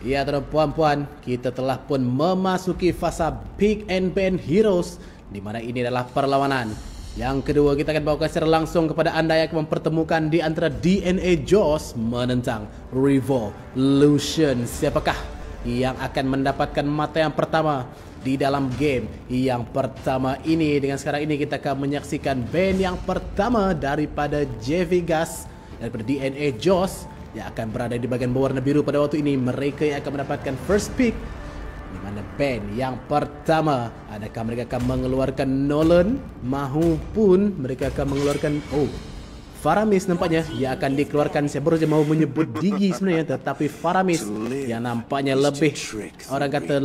Ya tuan puan-puan, kita telah pun memasuki fasa Pick and Ban Heroes, di mana ini adalah perlawanan. Yang kedua, kita akan bawakan secara langsung kepada anda yang akan mempertemukan di antara DNA Jaws menentang Revolution. Siapakah yang akan mendapatkan mata yang pertama di dalam game yang pertama ini? Dengan sekarang ini kita akan menyaksikan ban yang pertama daripada J-Vegas daripada DNA Jaws yang akan berada di bahagian berwarna biru pada waktu ini. Mereka yang akan mendapatkan first pick, di mana ban yang pertama, adakah mereka akan mengeluarkan Nolan mahupun mereka akan mengeluarkan Faramis. Nampaknya yang akan dikeluarkan, saya baru saja mau menyebut Digi sebenarnya, tetapi Faramis yang nampaknya lebih, orang kata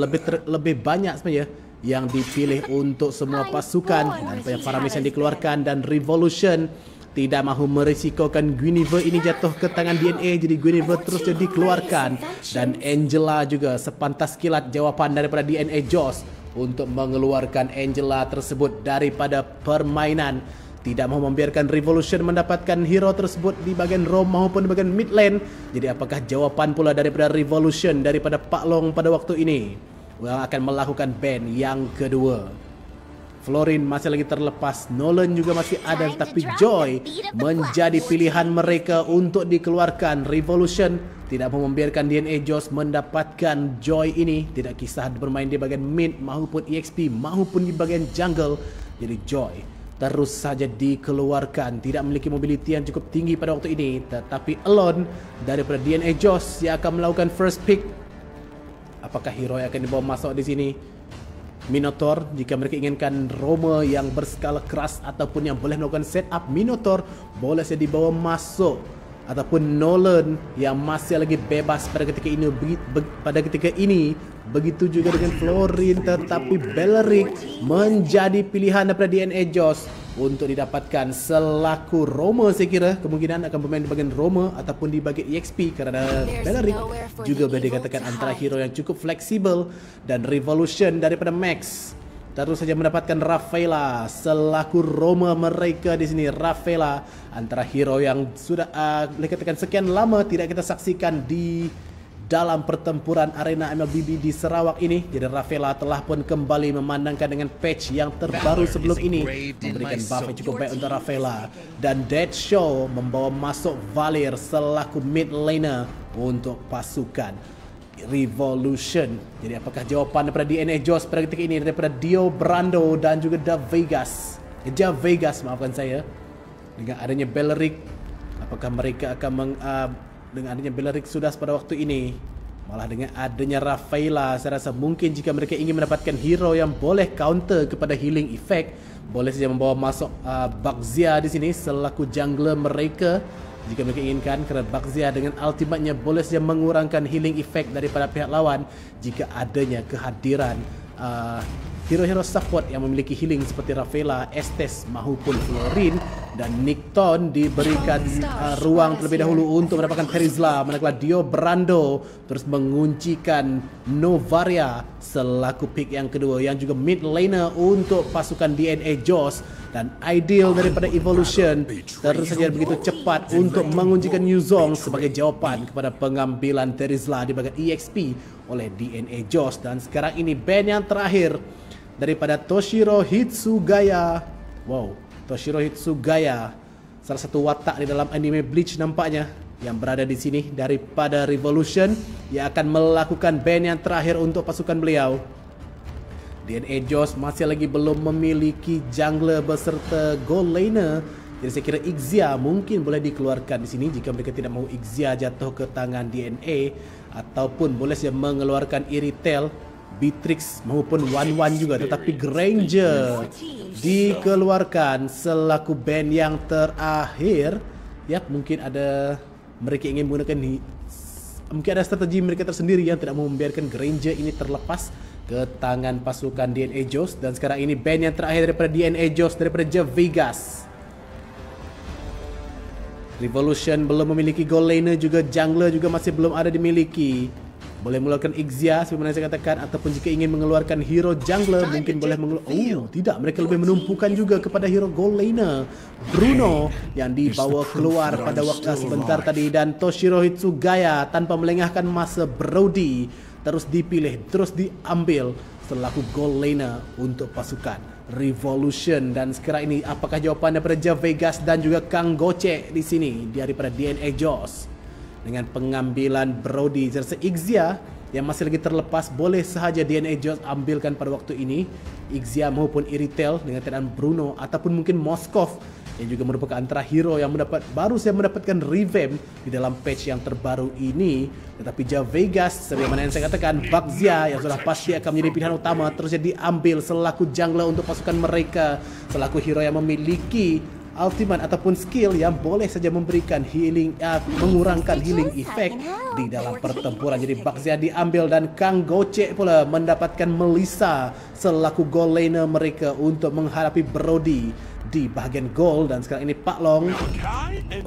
lebih banyak sebenarnya yang dipilih untuk semua pasukan. Dan Faramis yang dikeluarkan, dan Revolution tidak mahu merisikokan Guinevere ini jatuh ke tangan DNA, jadi Guinevere terus dikeluarkan. Dan Angela juga sepantas kilat jawapan daripada DNA Jaws untuk mengeluarkan Angela tersebut daripada permainan. Tidak mahu membiarkan Revolution mendapatkan hero tersebut di bahagian roam maupun di bahagian mid lane. Jadi apakah jawapan pula daripada Revolution, daripada Pak Long pada waktu ini yang akan melakukan ban yang kedua? Florin masih lagi terlepas, Nolan juga masih ada, tapi Joy menjadi pilihan mereka untuk dikeluarkan. Revolution tidak mau membiarkan DNA Jaws mendapatkan Joy ini, tidak kisah bermain di bahagian mid maupun EXP maupun di bahagian jungle. Jadi Joy terus saja dikeluarkan, tidak memiliki mobility yang cukup tinggi pada waktu ini, tetapi Alone daripada DNA Jaws yang akan melakukan first pick. Apakah hero yang akan dibawa masuk di sini? Minotaur, jika mereka inginkan Roma yang berskala keras ataupun yang boleh melakukan setup, Minotaur boleh saja dibawa masuk, ataupun Nolan yang masih lagi bebas pada ketika ini. Begitu juga dengan Florin, tetapi Belleric menjadi pilihan daripada DNA Jaws untuk didapatkan selaku Roma. Saya kira kemungkinan akan bermain di bahagian Roma ataupun di bahagian EXP, kerana Belleric juga boleh dikatakan antara hero yang cukup fleksibel. Dan Revolution daripada Max terus saja mendapatkan Rafaela selaku Roma mereka di sini. Rafaela antara hero yang sudah dikatakan sekian lama tidak kita saksikan di dalam pertempuran arena MLBB di Sarawak ini. Jadi Rafaela telah pun kembali memandangkan dengan patch yang terbaru sebelum ini, memberikan buff yang cukup baik untuk Rafaela. Dan Dead Show membawa masuk Valir selaku mid laner untuk pasukan Revolution. Jadi apakah jawapan daripada DNA Jaws pada ketika ini daripada Dio Brando dan juga J-Vegas, maafkan saya, dengan adanya Belleric? Apakah mereka akan dengan adanya Belleric sudah pada waktu ini, malah dengan adanya Rafaela, saya rasa mungkin jika mereka ingin mendapatkan hero yang boleh counter kepada healing effect, boleh saja membawa masuk Baxia di sini selaku jungler mereka jika mereka inginkan, kerana Baxia dengan ultimate-nya boleh saja mengurangkan healing effect daripada pihak lawan jika adanya kehadiran hero-hero support yang memiliki healing seperti Rafaela, Estes maupun Florin. Dan Nikton diberikan ruang terlebih dahulu untuk mendapatkan Terizla, manakala Dio Brando terus menguncikan Novaria selaku pick yang kedua, yang juga mid laner untuk pasukan DNA Jaws. Dan Ideal daripada Evolution terus saja begitu cepat untuk menguncikan Yuzong sebagai jawapan kepada pengambilan Terizla di bahagian EXP oleh DNA Jaws. Dan sekarang ini ban yang terakhir daripada Toshiro Hitsugaya. Toshiro Hitsugaya, salah satu watak di dalam anime Bleach nampaknya, yang berada di sini daripada Revolution, yang akan melakukan ban yang terakhir untuk pasukan beliau. DNA Jaws masih lagi belum memiliki jungler beserta gold laner. Jadi saya kira Ixia mungkin boleh dikeluarkan di sini jika mereka tidak mahu Ixia jatuh ke tangan DNA, ataupun boleh saja mengeluarkan Iritel, Beatrix maupun Wan juga. Tetapi Granger dikeluarkan selaku band yang terakhir. Mungkin ada mereka ingin menggunakan mungkin ada strategi mereka tersendiri yang tidak mau membiarkan Granger ini terlepas ke tangan pasukan DNA Jaws. Dan sekarang ini band yang terakhir daripada DNA Jaws daripada J-Vegas. Revolution belum memiliki gold laner, juga jungler juga masih belum ada dimiliki. boleh mengeluarkan Ixia sebagaimana saya katakan, ataupun jika ingin mengeluarkan hero jungler mungkin boleh mengeluarkan. Tidak, mereka lebih menumpukan juga kepada hero gold laner Bruno yang dibawa keluar pada waktu sebentar tadi, dan Toshiro Hitsugaya tanpa melengahkan masa Brody terus dipilih, terus diambil selaku gold laner untuk pasukan Revolution. Dan sekarang ini apakah jawapan daripada Javegas dan juga Kang Gocek di sini daripada DNA Joss? Dengan pengambilan Brody serta Ixia yang masih lagi terlepas, boleh sahaja DNA Joss ambilkan pada waktu ini Ixia maupun Iritel dengan keadaan Bruno ataupun mungkin Moskov yang juga merupakan antara hero yang baru saya mendapatkan revamp di dalam patch yang terbaru ini. Tetapi Javegas sebagaimana yang saya katakan, Baxia yang sudah pasti akan menjadi pilihan utama terusnya diambil selaku jungler untuk pasukan mereka, selaku hero yang memiliki ultimate ataupun skill yang boleh saja memberikan healing, mengurangkan healing effect di dalam pertempuran. Jadi Baxia diambil dan Kang Gocek pula mendapatkan Melissa selaku gold laner mereka untuk menghadapi Brody di bahagian gold. Dan sekarang ini Pak Long,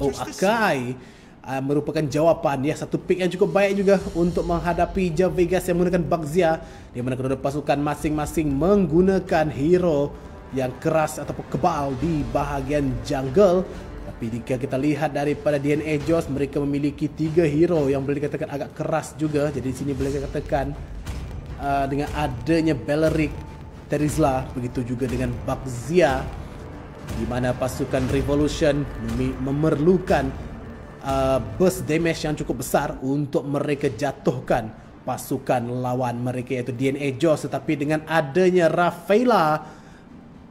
Akai merupakan jawapan ya, satu pick yang cukup baik juga untuk menghadapi Javegas yang menggunakan Baxia, di mana kedua pasukan masing-masing menggunakan hero yang keras ataupun kebal di bahagian jungle. Tapi jika kita lihat daripada DNA Joss, mereka memiliki 3 hero yang boleh dikatakan agak keras juga. Jadi di sini boleh dikatakan dengan adanya Beleric, Terizla, begitu juga dengan Baxia, di mana pasukan Revolution memerlukan burst damage yang cukup besar untuk mereka jatuhkan pasukan lawan mereka iaitu DNA Joss. Tetapi dengan adanya Rafaela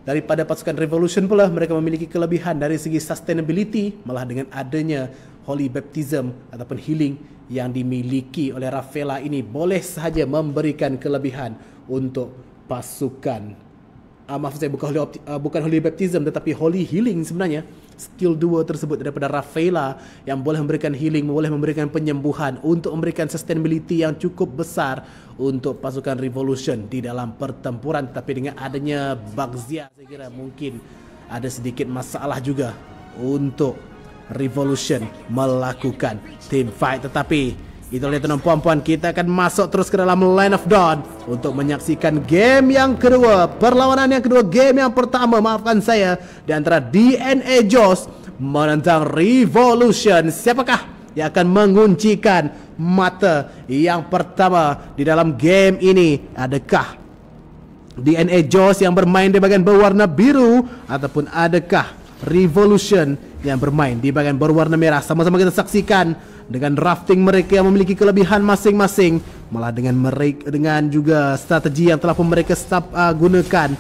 daripada pasukan Revolution pula, mereka memiliki kelebihan dari segi sustainability, malah dengan adanya Holy Baptism ataupun healing yang dimiliki oleh Rafaela ini boleh sahaja memberikan kelebihan untuk pasukan. Maaf saya, bukan Holy Baptism tetapi Holy Healing sebenarnya. Skill 2 tersebut daripada Rafaela yang boleh memberikan healing, boleh memberikan penyembuhan untuk memberikan sustainability yang cukup besar untuk pasukan Revolution di dalam pertempuran. Tapi dengan adanya Baxia, saya kira mungkin ada sedikit masalah juga untuk Revolution melakukan team fight. Tetapi itulah tuan puan-puan, kita akan masuk terus ke dalam Line of Dawn untuk menyaksikan game yang kedua, perlawanan yang kedua, game yang pertama, maafkan saya, di antara DNA Joss menentang Revolution. Siapakah yang akan menguncikan mata yang pertama di dalam game ini? Adakah DNA Joss yang bermain di bagian berwarna biru ataupun adakah Revolution yang bermain di bagian berwarna merah? Sama-sama kita saksikan dengan drafting mereka yang memiliki kelebihan masing-masing, malah dengan juga strategi yang telah pun mereka gunakan,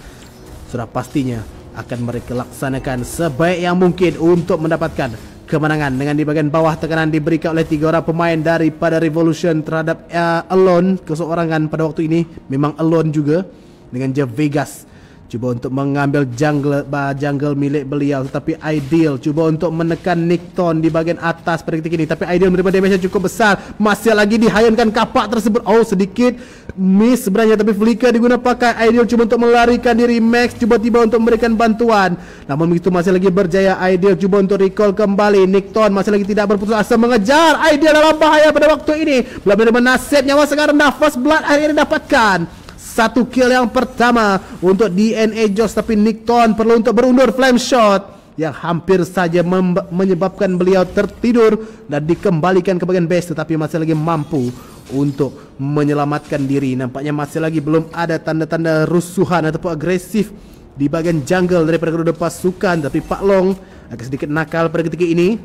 sudah pastinya akan mereka laksanakan sebaik yang mungkin untuk mendapatkan kemenangan. Dengan di bagian bawah tekanan diberikan oleh 3 orang pemain daripada Revolution terhadap Alone keseorangan pada waktu ini, memang Alone juga dengan Javegas cuba untuk mengambil jungle milik beliau, tetapi Ideal cuba untuk menekan Nickton di bahagian atas pada ketika ini, tapi Ideal menerima damage yang cukup besar. Masih lagi dihayunkan kapak tersebut. Sedikit miss sebenarnya, tapi Flicker diguna pakai. Ideal cuba untuk melarikan diri. Max cuba tiba untuk memberikan bantuan, namun begitu masih lagi berjaya. Ideal cuba untuk recall kembali. Nickton masih lagi tidak berputus asa mengejar. Ideal dalam bahaya pada waktu ini. Belum menerima nasib, nyawa sekarang nafas blood akhirnya didapatkan. Satu kill yang pertama untuk DNA Joss, tapi Nickton perlu untuk berundur flame shot yang hampir saja menyebabkan beliau tertidur dan dikembalikan ke bagian base, tetapi masih lagi mampu untuk menyelamatkan diri. Nampaknya masih lagi belum ada tanda-tanda rusuhan ataupun agresif di bagian jungle daripada kedua pasukan, tapi Pak Long agak sedikit nakal pada ketika ini,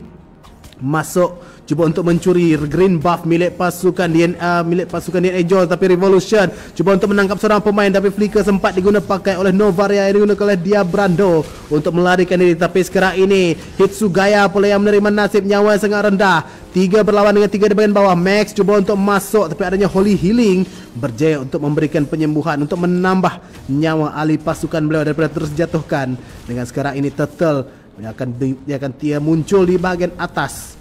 masuk cuba untuk mencuri green buff milik pasukan DNA Joss, tapi Revolution cuba untuk menangkap seorang pemain, tapi Flicker sempat diguna pakai oleh Novaria yang digunakan oleh Diabrando untuk melarikan diri. Tapi sekarang ini Hitsugaya pula yang menerima nasib nyawa yang sangat rendah. 3 berlawan dengan 3 di bagian bawah. Max cuba untuk masuk, tapi adanya Holy Healing berjaya untuk memberikan penyembuhan, untuk menambah nyawa ahli pasukan beliau daripada terus jatuhkan. Dengan sekarang ini Turtle dia akan muncul di bahagian atas,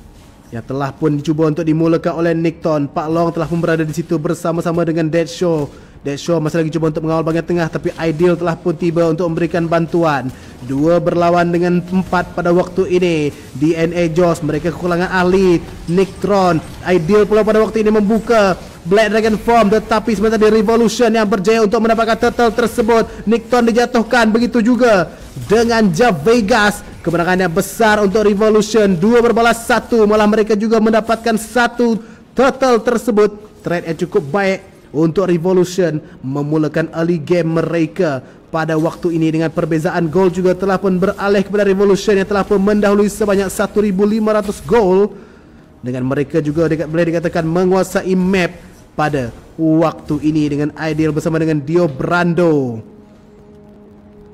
yang telah pun dicuba untuk dimulakan oleh Nickton. Pak Long telah pun berada di situ bersama-sama dengan Deadshow Dead Show masih lagi cuba untuk mengawal bahagian tengah, tapi Ideal telah pun tiba untuk memberikan bantuan. 2 berlawan dengan 4 pada waktu ini. DNA Jaws, mereka kekurangan ahli. Nicktron, Ideal pula pada waktu ini membuka Black Dragon Form, tetapi sebentar di Revolution yang berjaya untuk mendapatkan turtle tersebut. Nicktron dijatuhkan, begitu juga dengan Javegas. Kemenangan yang besar untuk Revolution, 2 berbalas 1. Malah mereka juga mendapatkan 1 turtle tersebut. Trade yang cukup baik untuk Revolution memulakan early game mereka pada waktu ini, dengan perbezaan gol juga telah pun beralih kepada Revolution yang telah pun mendahului sebanyak 1,500 gol, dengan mereka juga boleh dikatakan menguasai map pada waktu ini, dengan Ideal bersama dengan Dio Brando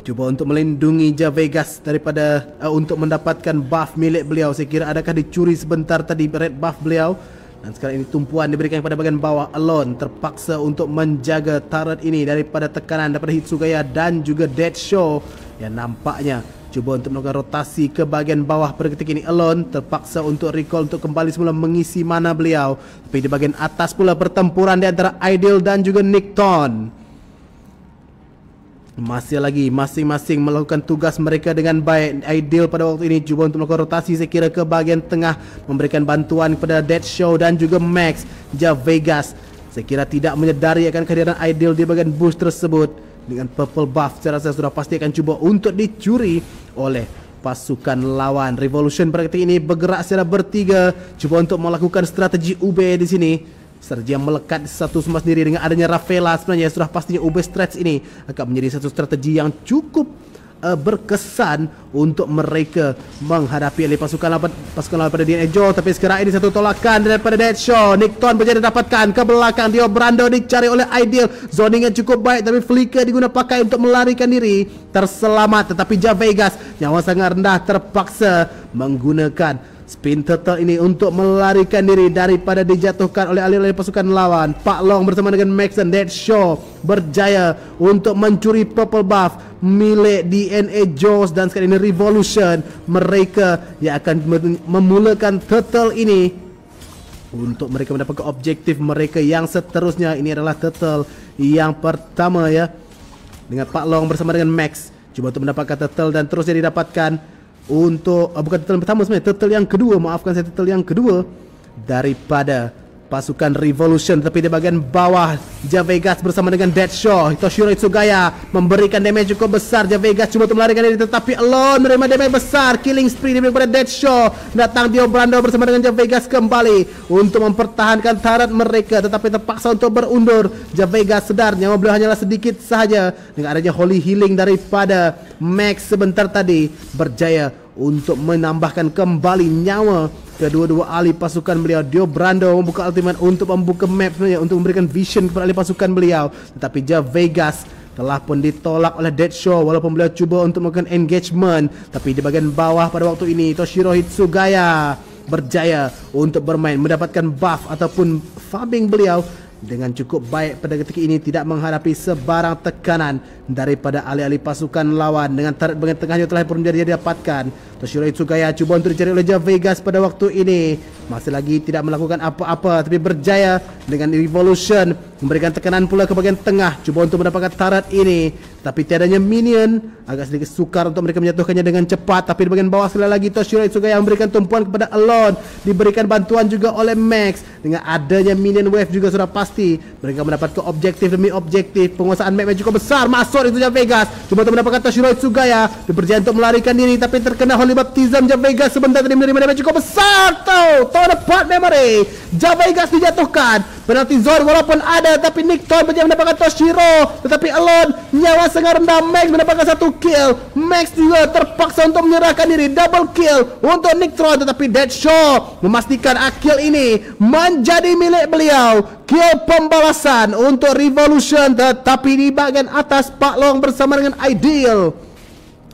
cuba untuk melindungi Javegas daripada untuk mendapatkan buff milik beliau. Saya kira adakah dicuri sebentar tadi red buff beliau, dan sekarang ini tumpuan diberikan kepada bahagian bawah. Alone terpaksa untuk menjaga turret ini daripada tekanan daripada Hitsugaya dan juga Dead Show yang nampaknya cuba untuk melakukan rotasi ke bahagian bawah. Pada ketika ini Alone terpaksa untuk recall untuk kembali semula mengisi mana beliau. Tapi di bahagian atas pula pertempuran di antara Ideal dan juga Nicktron. Masih lagi masing-masing melakukan tugas mereka dengan baik. Ideal pada waktu ini cuba untuk melakukan rotasi saya kira ke bahagian tengah, memberikan bantuan kepada Dead Show dan juga Max. Javegas saya kira tidak menyedari akan kehadiran Ideal di bahagian bush tersebut. Dengan purple buff saya rasa sudah pasti akan cuba untuk dicuri oleh pasukan lawan. Revolution pada ketika ini bergerak secara bertiga, cuba untuk melakukan strategi UB di sini. Strategi yang melekat satu semua sendiri. Dengan adanya Rafaela, sebenarnya sudah pastinya UB Stretch ini akan menjadi satu strategi yang cukup berkesan untuk mereka menghadapi oleh pasukan lawan pada DNA Joe. Tapi sekarang ini satu tolakan daripada Dead Show. Nicktron berjaya didapatkan ke belakang. Dio Brando dicari oleh Ideal. Zoning yang cukup baik, tapi Flicker digunakan pakai untuk melarikan diri. Terselamat, tetapi Javegas nyawa sangat rendah terpaksa menggunakan Spin Turtle ini untuk melarikan diri daripada dijatuhkan oleh alih-alih pasukan lawan. Pak Long bersama dengan Max dan Dead Show berjaya untuk mencuri purple buff milik DNA Jaws, dan sekarang ini Revolution mereka yang akan memulakan turtle ini untuk mereka mendapatkan objektif mereka yang seterusnya. Ini adalah turtle yang pertama ya, dengan Pak Long bersama dengan Max cuba untuk mendapatkan turtle, dan terusnya didapatkan untuk bukan turtle pertama sebenarnya, turtle yang kedua, maafkan saya, turtle yang kedua daripada pasukan Revolution. Tapi di bahagian bawah Javegas bersama dengan Dead Show. Toshiro Hitsugaya memberikan damage cukup besar. Javegas cuba untuk melarikan diri, tetapi Alone menerima damage besar. Killing spree daripada Dead Show. Datang Dio Brando bersama dengan Javegas kembali untuk mempertahankan turret mereka, tetapi terpaksa untuk berundur. Javegas sedar nyawa beliau hanyalah sedikit sahaja. Dengan adanya Holy Healing daripada Max sebentar tadi, berjaya untuk menambahkan kembali nyawa kedua-dua ahli pasukan beliau. Dio Brando membuka ultimate untuk membuka map sebenarnya, untuk memberikan vision kepada ahli pasukan beliau, tetapi Javegas telah pun ditolak oleh Dead Show walaupun beliau cuba untuk melakukan engagement. Tapi di bahagian bawah pada waktu ini Toshiro Hitsugaya berjaya untuk bermain, mendapatkan buff ataupun farming beliau dengan cukup baik pada ketika ini, tidak menghadapi sebarang tekanan daripada alih-alih pasukan lawan. Dengan turret bahagian tengahnya telah pun didapatkan. Toshiro Hitsugaya cuba untuk dicari oleh Javegas pada waktu ini, masih lagi tidak melakukan apa-apa, tapi berjaya dengan Revolution memberikan tekanan pula ke bahagian tengah, cuba untuk mendapatkan turret ini, tapi tiadanya minion agak sedikit sukar untuk mereka menjatuhkannya dengan cepat. Tapi di bahagian bawah sekali lagi Toshiro Hitsugaya memberikan tumpuan kepada Alone, diberikan bantuan juga oleh Max. Dengan adanya minion wave juga sudah pasti mereka mendapatkan objektif demi objektif. Penguasaan map yang cukup besar, masuk itu Javegas cuba untuk mendapatkan Toshiro Hitsugaya, berjaya untuk melarikan diri, tapi terkena Holy Baptism. Javegas sebentar tadi menerima damage cukup besar. Tahu dapat memory. Javegas dijatuhkan. Penalti zone walaupun ada, tapi Nicktron berjaya mendapatkan Toshiro, tetapi Alone nyawa sangat rendah. Max mendapatkan satu kill. Max juga terpaksa untuk menyerahkan diri. Double kill untuk Nicktron, tetapi Dead Show memastikan kill ini menjadi milik beliau. Kill pembalasan untuk Revolution, tetapi di bahagian atas Pak Long bersama dengan Ideal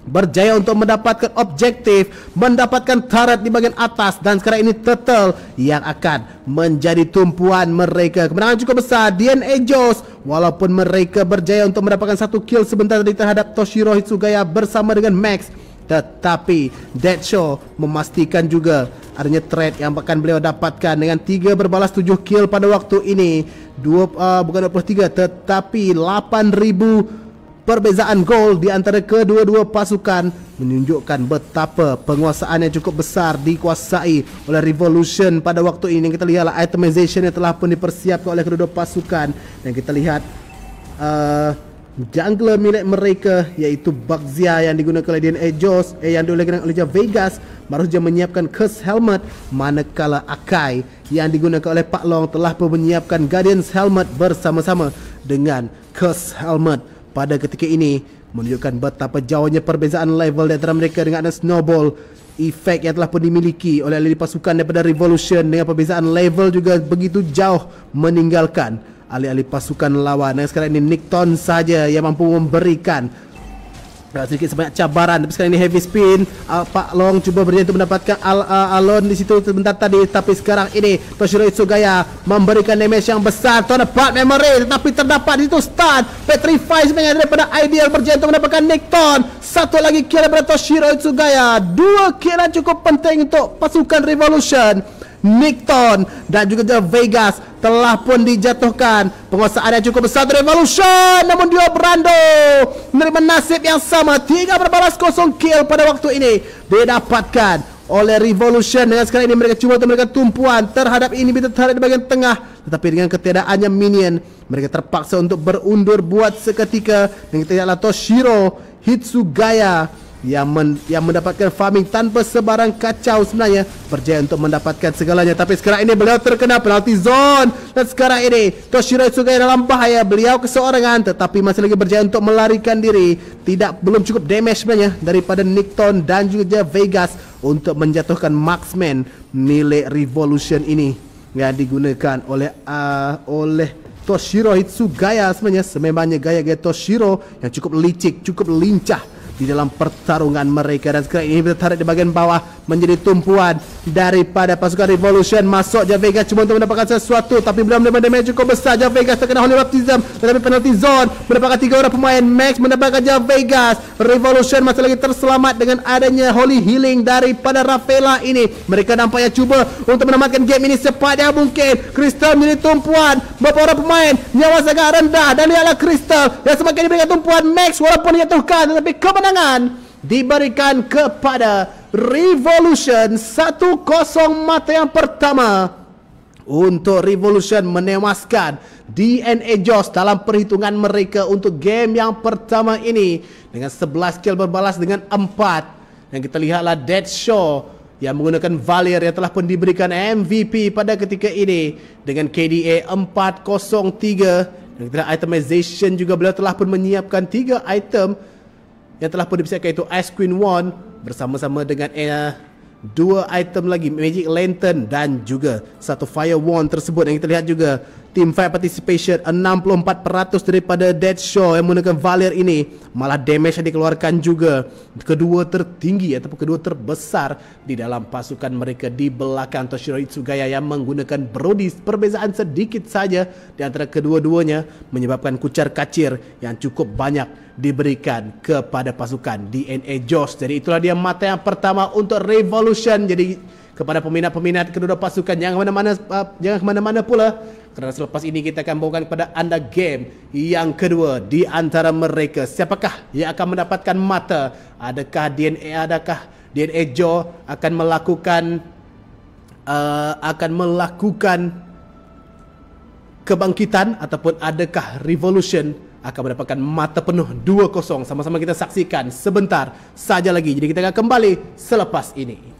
berjaya untuk mendapatkan objektif, mendapatkan turret di bahagian atas, dan sekarang ini turtle yang akan menjadi tumpuan mereka. Kemenangan cukup besar DNA Jaws walaupun mereka berjaya untuk mendapatkan satu kill sebentar tadi terhadap Toshiro Hitsugaya bersama dengan Max. tetapi Deadshaw memastikan juga adanya trade yang akan beliau dapatkan dengan 3 berbalas 7 kill pada waktu ini. Bukan 23 tetapi 8,000 perbezaan gol di antara kedua-dua pasukan, menunjukkan betapa penguasaan yang cukup besar dikuasai oleh Revolution pada waktu ini. Kita lihatlah itemization yang telah pun dipersiapkan oleh kedua-dua pasukan, dan kita lihat jungler milik mereka iaitu Bagzia yang digunakan oleh DNA Joss, yang digunakan oleh Vegas baru saja menyiapkan Curse Helmet, manakala Akai yang digunakan oleh Pak Long telah pun menyiapkan Guardian's Helmet bersama-sama dengan Curse Helmet. Pada ketika ini menunjukkan betapa jauhnya perbezaan level di antara mereka dengan ada snowball efek yang telah pun dimiliki oleh ahli pasukan daripada Revolution, dengan perbezaan level juga begitu jauh meninggalkan ahli-ahli pasukan lawan. Dan sekarang ini Nickton saja yang mampu memberikan sedikit sebanyak cabaran. Tapi sekarang ini heavy spin, Pak Long cuba berjaya untuk mendapatkan Alon di situ sebentar tadi, tapi sekarang ini Toshiro Itsugaya memberikan damage yang besar. Tuan part memory, tetapi terdapat di situ stun. Petrify sebenarnya daripada Ideal berjaya untuk mendapatkan Nickton. Satu lagi kill daripada Toshiro Itsugaya. 2 kill yang cukup penting untuk pasukan Revolution. Nickton dan juga Vegas telah pun dijatuhkan. Penguasaan yang cukup besar dari Revolution, namun dia Brando menerima nasib yang sama. 3 berbalas 0 kill pada waktu ini didapatkan oleh Revolution. Dengan sekarang ini mereka cuba untuk memberikan tumpuan terhadap inhibitor terhadap di bahagian tengah, tetapi dengan ketiadaannya minion mereka terpaksa untuk berundur buat seketika. Dan kita lihatlah Toshiro Itsugaya yang mendapatkan farming tanpa sebarang kacau sebenarnya, berjaya untuk mendapatkan segalanya. Tapi sekarang ini beliau terkena penalty zone, dan sekarang ini Toshiro Itsugaya dalam bahaya. Beliau keseorangan tetapi masih lagi berjaya untuk melarikan diri. Belum cukup damage sebenarnya daripada Nickton dan juga Vegas untuk menjatuhkan marksman milik Revolution ini yang digunakan oleh Toshiro Itsugaya. Sebenarnya sememangnya gaya-gaya Toshiro yang cukup licik, cukup lincah di dalam pertarungan mereka. Dan sekarang ini kita tarik di bagian bawah menjadi tumpuan daripada pasukan Revolution. Masuk Vegas cuma untuk mendapatkan sesuatu, tapi belum menerima damage cukup besar. Vegas terkena Holy Baptism, tetapi penalty zone mendapatkan 3 orang pemain. Max mendapatkan Vegas. Revolution masih lagi terselamat dengan adanya Holy Healing daripada Rafaela ini. Mereka nampaknya cuba untuk menamatkan game ini secepat yang mungkin. Crystal menjadi tumpuan. Beberapa orang pemain nyawa sangat rendah, dan ialah Crystal yang semakin diberikan tumpuan. Max walaupun dijatuhkan, tetapi kemenangan diberikan kepada Revolution. 1-0 mata yang pertama untuk Revolution menewaskan DNA Joss dalam perhitungan mereka untuk game yang pertama ini dengan 11 kill berbalas dengan 4. Dan kita lihatlah Deadshaw yang menggunakan Valier yang telah pun diberikan MVP pada ketika ini dengan KDA 403. Dan kita lihat itemization juga, beliau telah pun menyiapkan 3 item yang telah pun dipersiapkan, iaitu Ice Queen Wand bersama-sama dengan 2 item lagi Magic Lantern dan juga 1 Fire Wand tersebut. Yang kita lihat juga team fight participation 64% daripada Deadshaw yang menggunakan Valier ini. Malah damage yang dikeluarkan juga kedua tertinggi ataupun kedua terbesar di dalam pasukan mereka di belakang Toshiro Itsugaya yang menggunakan Brody. Perbezaan sedikit saja di antara kedua-duanya menyebabkan kucar kacir yang cukup banyak diberikan kepada pasukan DNA Joss. Jadi itulah dia mata yang pertama untuk Revolution. Jadi kepada peminat-peminat kedua pasukan jangan kemana-mana pula, kerana selepas ini kita akan bawakan kepada anda game yang kedua di antara mereka. Siapakah yang akan mendapatkan mata? Adakah DNA Joe akan melakukan kebangkitan, ataupun adakah Revolution akan mendapatkan mata penuh 2-0? Sama-sama kita saksikan sebentar saja lagi. Jadi kita akan kembali selepas ini.